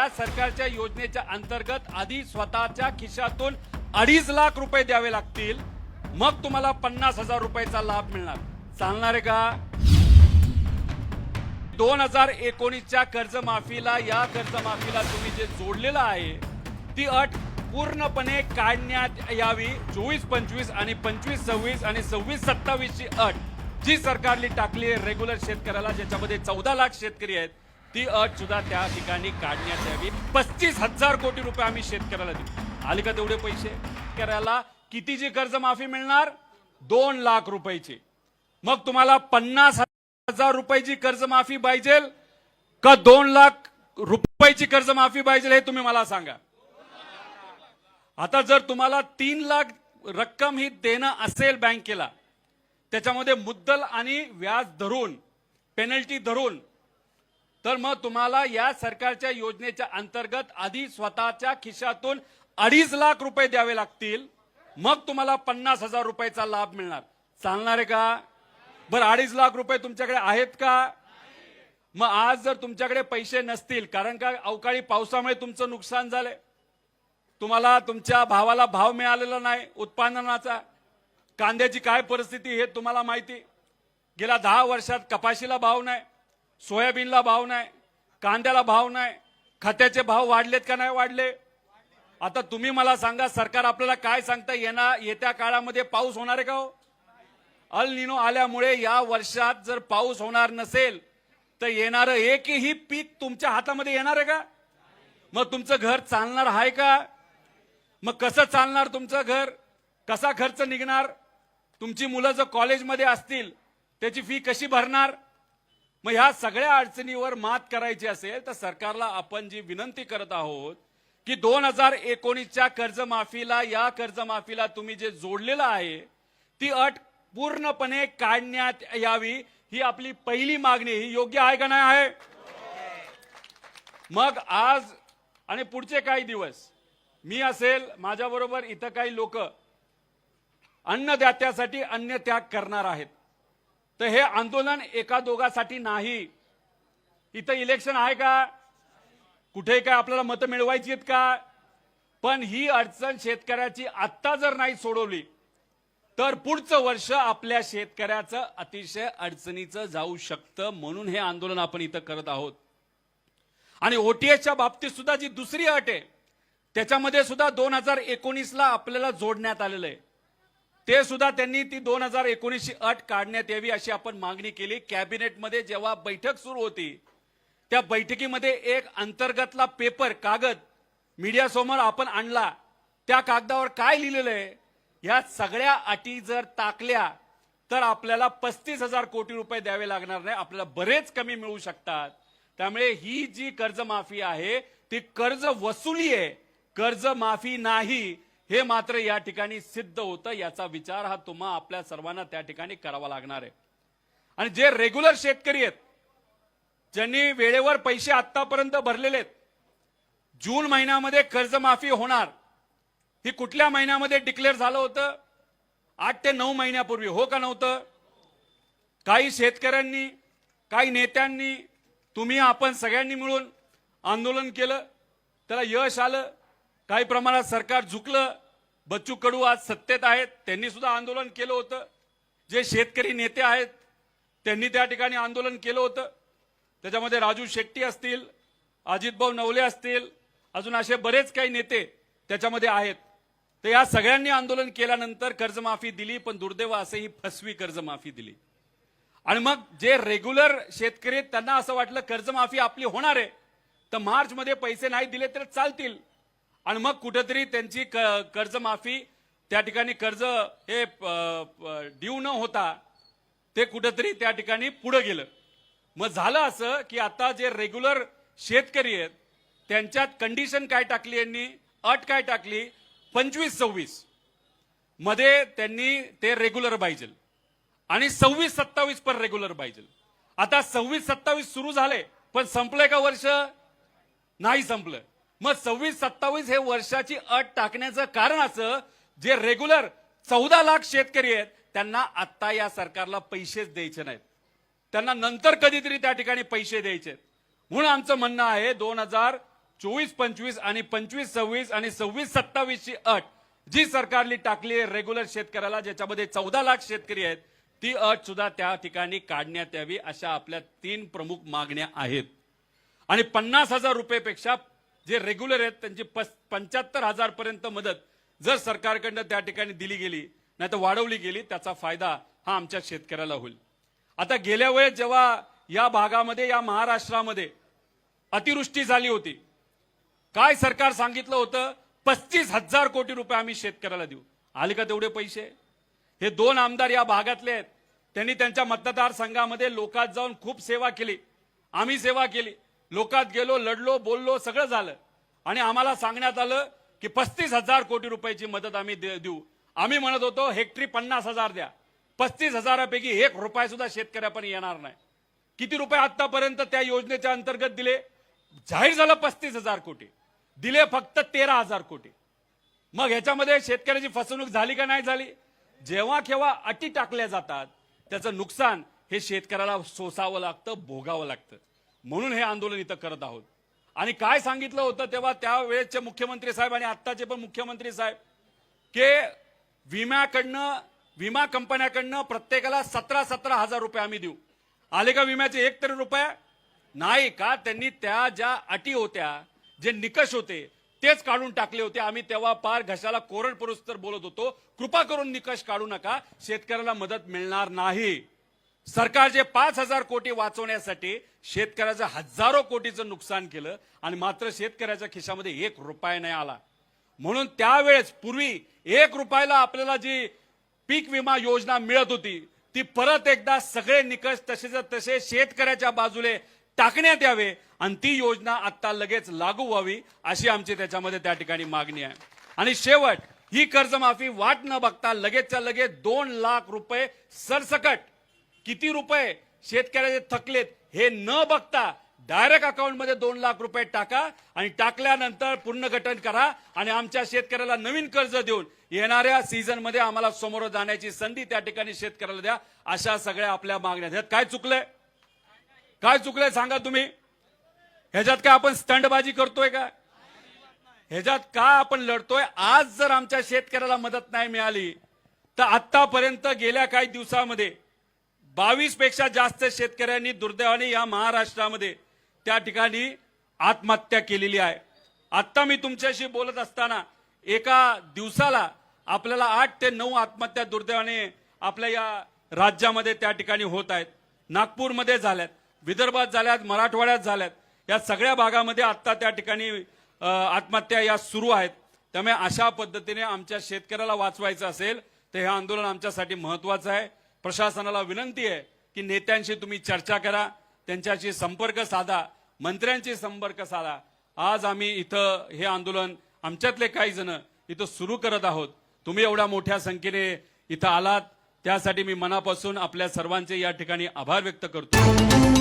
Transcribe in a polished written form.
या सरकारच्या योजनेच्या अंतर्गत आधी स्वतःच्या खिशातून 2.5 लाख रुपये द्यावे लागतील, मग तुम्हाला 50,000 रुपयाचा लाभ मिळणार. चालणार आहे का? 2019च्या कर्जमाफीला, या कर्जमाफीला तुम्ही जे जोडलेलं आहे ती अट पूर्णपणे काढण्यात यावी. 24-25 आणि 25-26 आणि 26-27 ची अट जी सरकारने टाकली आहे रेग्युलर शेतकऱ्याला, ज्याच्यामध्ये 14 लाख शेतकरी आहेत, ती अट सुद्धा त्या ठिकाणी काढण्यात यावी. 35,000 कोटी रुपये आम्ही शेतकऱ्याला देऊ. आले का तेवढे पैसे? शेतकऱ्याला कितीची कर्जमाफी मिळणार? 2 लाख रुपयाची. मग तुम्हाला 50,000 रुपयाची कर्जमाफी पाहिजे का 2 लाख रुपयाची कर्जमाफी पाहिजे, हे तुम्ही मला सांगा. आता जर तुम्हाला 3 लाख रक्कम ही देणं असेल बँकेला, त्याच्यामध्ये मुद्दल आणि व्याज धरून, पेनल्टी धरून, तर मग तुम्हाला या सरकारच्या योजनेच्या अंतर्गत आधी स्वतःच्या खिशातून 2.5 लाख रुपये द्यावे लागतील, मग तुम्हाला 50,000 रुपयाचा लाभ मिळणार. चालणार आहे का? बरं, 2.5 लाख रुपये तुमच्याकडे आहेत का? मग आज जर तुमच्याकडे पैसे नसतील, कारण का अवकाळी पावसामुळे तुमचं नुकसान झालंय, तुम्हाला तुमच्या भावाला भाव मिळालेला नाही उत्पादनाचा, कांद्याची काय परिस्थिती हे तुम्हाला माहिती. गेल्या 10 वर्षात कपाशीला भाव नाही, सोयाबीनला भाव नाही, कांद्याला भाव नाही, खताचे भाव वाढलेत का नाही वाढले? आता तुम्ही मला सांगा, सरकार आपल्याला काय सांगता, येत्या काळामध्ये पाऊस होणार आहे का हो? अल निनो आल्यामुळे या वर्षात जर पाऊस होणार नसेल तर येणारं एकही पीक तुमच्या हातामध्ये येणार आहे का? मग तुमचं घर चालणार आहे का? मग कसं चालणार तुमचं घर? कसा खर्च निघणार? तुमची मुलं जर कॉलेजमध्ये असतील त्याची फी कशी भरणार? मग ह्या सगळ्या अडचणीवर मात करायची असेल तर सरकारला आपण जी विनंती करत आहोत की 2019च्या कर्जमाफीला, या कर्जमाफीला तुम्ही जे जोडलेलं आहे ती अट पूर्णपणे काढण्यात यावी. ही आपली पहिली मागणी. ही योग्य आहे का नाही आहे? मग आज आणि पुढचे काही दिवस मी असेल, माझ्याबरोबर इथं काही लोक अन्नदात्यासाठी अन्न त्याग करणार आहेत. तर हे आंदोलन एका दोघासाठी नाही. इथं इलेक्शन आहे का? कुठे काय आपल्याला मतं मिळवायची आहेत का? पण ही अडचण शेतकऱ्याची आत्ता जर नाही सोडवली तर पुढचं वर्ष आपल्या शेतकऱ्याचं अतिशय अडचणीचं जाऊ शकतं. म्हणून हे आंदोलन आपण इथं करत आहोत. आणि ओटीएसच्या बाबतीत सुद्धा जी दुसरी अट आहे त्याच्यामध्ये सुद्धा 2019ला आपल्याला जोडण्यात आलेलं आहे. ते सुद्धा त्यांनी ती 2019ची अट काढण्यात यावी अशी आपण मागणी केली. कॅबिनेटमध्ये जेव्हा बैठक सुरू होती त्या बैठकीमध्ये एक अंतर्गतला पेपर, कागद मीडियासमोर आपण आणला. त्या कागदावर काय लिहिलेलं आहे? या सगळ्या अटी जर टाकल्या तर आपल्याला 35,000 कोटी रुपये द्यावे लागणार नाही, आपल्याला बरेच कमी मिळू शकतात. त्यामुळे ही जी कर्जमाफी आहे ती कर्ज वसुली आहे, कर्जमाफी नाही, हे मात्र या ठिकाणी सिद्ध होतं. याचा विचार हा तुम्हा आपल्या सर्वांना त्या ठिकाणी करावा लागणार आहे. आणि जे रेग्युलर शेतकरी आहेत, ज्यांनी वेळेवर पैसे आतापर्यंत भरलेले आहेत, जून महिन्यामध्ये कर्जमाफी होणार, ही कुठल्या महिन्यामध्ये डिक्लेअर झालं होतं? 8 ते 9 महिन्यापूर्वी. हो का नव्हतं? काही शेतकऱ्यांनी, काही नेत्यांनी, तुम्ही, आपण सगळ्यांनी मिळून आंदोलन केलं, त्याला यश आलं. काही प्रमाणात सरकार झुकलं. बच्चू कडू आज सत्तेत आहेत, त्यांनी सुद्धा आंदोलन केलं होतं. जे शेतकरी नेते आहेत त्यांनी त्या ठिकाणी आंदोलन केलं होतं. त्याच्यामध्ये राजू शेट्टी असतील, अजितभाऊ नवले असतील, अजून असे बरेच काही नेते त्याच्यामध्ये आहेत. तर या सगळ्यांनी आंदोलन केल्यानंतर कर्जमाफी दिली, पण दुर्दैव असे ही फसवी कर्जमाफी दिली. आणि मग जे रेग्युलर शेतकरी त्यांना असं वाटलं कर्जमाफी आपली होणार आहे तर मार्च मध्ये पैसे नाही दिले तर चालतील. आणि मग कुठेतरी त्यांची कर्जमाफी, त्या ठिकाणी कर्ज हे ड्यू न होता ते कुठेतरी त्या ठिकाणी पुढे गेलं. मग झालं असं की आता जे रेग्युलर शेतकरी आहेत त्यांच्यात कंडिशन काय टाकली यांनी, अट काय टाकली, 25-26 मध्ये त्यांनी ते रेग्युलर पाहिजे आणि 26-27 पण रेग्युलर पाहिजे. आता 26-27 सुरू झाले पण संपले का वर्ष? नाही संपलं. मग 26-27 हे वर्षाची अट टाकण्याचं कारण असं, जे रेग्युलर 14 लाख शेतकरी आहेत त्यांना आता या सरकारला पैसेच द्यायचे नाहीत, त्यांना नंतर कधीतरी त्या ठिकाणी पैसे द्यायचे. म्हणून आमचं म्हणणं आहे 24-25 आणि 25-26 आणि 26-27 ची अट जी सरकारने टाकली आहे रेग्युलर शेतकऱ्याला, ज्याच्यामध्ये 14 लाख शेतकरी आहेत, ती अट सुद्धा त्या ठिकाणी काढण्यात यावी, अशा आपल्या 3 प्रमुख मागण्या आहेत. आणि 50,000 रुपयेपेक्षा जे रेग्युलर आहेत त्यांची 75,000 पर्यंत मदत जर सरकारकडनं त्या ठिकाणी दिली गेली नाही तर वाढवली गेली, त्याचा फायदा हा आमच्या शेतकऱ्याला होईल. आता गेल्या वेळेस जेव्हा या भागामध्ये, या महाराष्ट्रामध्ये अतिवृष्टी झाली होती, काय सरकार सांगितलं होतं, 35,000 कोटी रुपये आम्ही शेतकऱ्याला देऊ. आले का तेवढे पैसे? हे 2 आमदार या भागातले आहेत, त्यांनी त्यांच्या मतदारसंघामध्ये लोकात जाऊन खूप सेवा केली. आम्ही सेवा केली, लोकात गेलो, लढलो, बोललो, सगळं झालं आणि आम्हाला सांगण्यात आलं की 35,000 कोटी रुपयाची मदत आम्ही देऊ. आम्ही म्हणत होतो हेक्टरी 50,000 द्या, 35,000पैकी 1 रुपया सुद्धा शेतकऱ्यापर्यंत येणार नाही. किती रुपये आतापर्यंत त्या योजनेच्या अंतर्गत दिले? जाहीर झालं 35,000 कोटी, दिले फक्त 13,000 कोटी. मग ह्याच्यामध्ये शेतकऱ्याची फसवणूक झाली का नाही झाली? जेव्हा केव्हा अटी टाकल्या जातात त्याचं नुकसान हे शेतकऱ्याला सोसावं लागतं, भोगावं लागतं. म्हणून हे आंदोलन इथं करत आहोत. आणि काय सांगितलं होतं तेव्हा त्यावेळेसचे मुख्यमंत्री साहेब आणि आत्ताचे पण मुख्यमंत्री साहेब की विमा कंपन्याकडनं प्रत्येकाला 17,000 रुपये आम्ही देऊ. आले का विम्याचे 1 तरी रुपया? नाही का? त्यांनी त्या ज्या अटी होत्या, जे निकष होते तेच काढून टाकले होते. आम्ही तेव्हा पार घशाला कोरड पुरस्तर बोलत होतो, कृपा करून निकष काढू नका, शेतकऱ्याला मदत मिळणार नाही. सरकारचे 5,000 कोटी वाचवण्यासाठी शेतकऱ्याचं हजारो कोटीचं नुकसान केलं आणि मात्र शेतकऱ्याच्या खिशामध्ये 1 रुपया नाही आला. म्हणून त्यावेळेस पूर्वी 1 रुपयाला आपल्याला जी पीक विमा योजना मिळत होती ती परत एकदा सगळे निकष तसे शेतकऱ्याच्या बाजूने टाकण्यात यावे आणि ती योजना आता लगेच लागू व्हावी, अशी आमची त्याच्यामध्ये त्या ठिकाणी मागणी आहे. आणि शेवट, ही कर्जमाफी वाट न बघता लगेचच्या लगेच 2 लाख रुपये सरसकट, किती रुपये शेतकऱ्याचे थकलेत हे न बघता डायरेक्ट अकाउंटमध्ये 2 लाख रुपये टाका आणि टाकल्यानंतर पुनर्गठन करा आणि आमच्या शेतकऱ्याला नवीन कर्ज देऊन येणाऱ्या सीझन मध्ये आम्हाला समोर जाण्याची संधी त्या ठिकाणी शेतकऱ्याला द्या. अशा सगळ्या आपल्या मागण्या आहेत. काय चुकलंय? काय चुकलंय सांगा तुम्ही? ह्याच्यात काय आपण स्टंटबाजी करतोय का? ह्याच्यात का आपण लढतोय? आज जर आमच्या शेतकऱ्याला मदत नाही मिळाली तर आतापर्यंत गेल्या काही दिवसामध्ये 22 पेक्षा जास्त शेतकऱ्यांनी दुर्दैवाने या महाराष्ट्रामध्ये त्या ठिकाणी आत्महत्या केलेली आहे. आता मी तुमच्याशी बोलत असताना एका दिवसाला आपल्याला 8 ते 9 आत्महत्या दुर्दैवाने आपल्या या राज्यामध्ये त्या ठिकाणी होत आहेत. नागपूरमध्ये झाल्यात, विदर्भात झाल्यात, मराठवाड्यात झाल्यात, या सगळ्या भागामध्ये आता त्या ठिकाणी आत्महत्या या सुरू आहेत. त्यामुळे अशा पद्धतीने आमच्या शेतकऱ्याला वाचवायचं असेल तर हे आंदोलन आमच्यासाठी महत्वाचं आहे. प्रशासनाला विनंती आहे की नेत्यांशी तुम्ही चर्चा करा, त्यांच्याशी संपर्क साधा, मंत्र्यांशी संपर्क साधा. आज आम्ही इथं हे आंदोलन आमच्यातले काही जण इथं सुरू करत आहोत. तुम्ही एवढ्या मोठ्या संख्येने इथं आलात त्यासाठी मी मनापासून आपल्या सर्वांचे या ठिकाणी आभार व्यक्त करतो.